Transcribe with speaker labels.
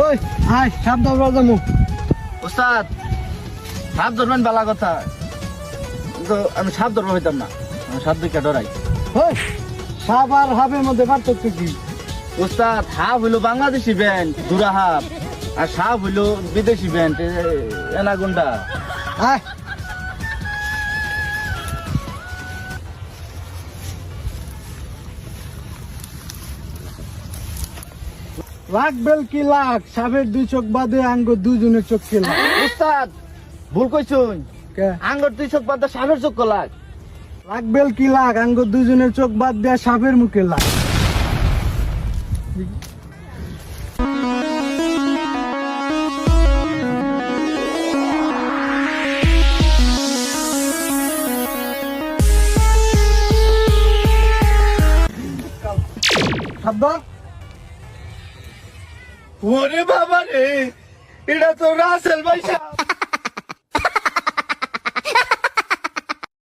Speaker 1: ওই আয় সাপ ধরবা যাবো।
Speaker 2: ওস্তাদ সাপ ধরবেন বালা কথা, তো আমি সাপ ধরবো হইতাম না, আমি সাপ দিকে ডরাই।
Speaker 1: ওই সাপ আর হাফের মধ্যে পার্থক্য কি?
Speaker 2: ওস্তাদ হাফ হইলো বাংলাদেশি ব্যান্ড দুরা হাফ, আর সাপ হইলো বিদেশি ব্যান্ড এনাগুন্ডা।
Speaker 1: আয় লাখ বেল কি লাখ, সাপের দুই চোখ বাদে আঙ্গ দুজনের চোখ কি লাখ?
Speaker 2: ওস্তাদ ভুল কইছুন,
Speaker 1: কে?
Speaker 2: আঙ্গর তুই চোখ বাদ সাপের চোখ লাগ।
Speaker 1: লাখ বেল কি লাখ, আঙ্গ দুজনের চোখ বাদ দেয়া সাপের মুখে লাখ। শব্দ
Speaker 2: ওরে বাবা রে, এটা তো রাসেল ভাই সাপ।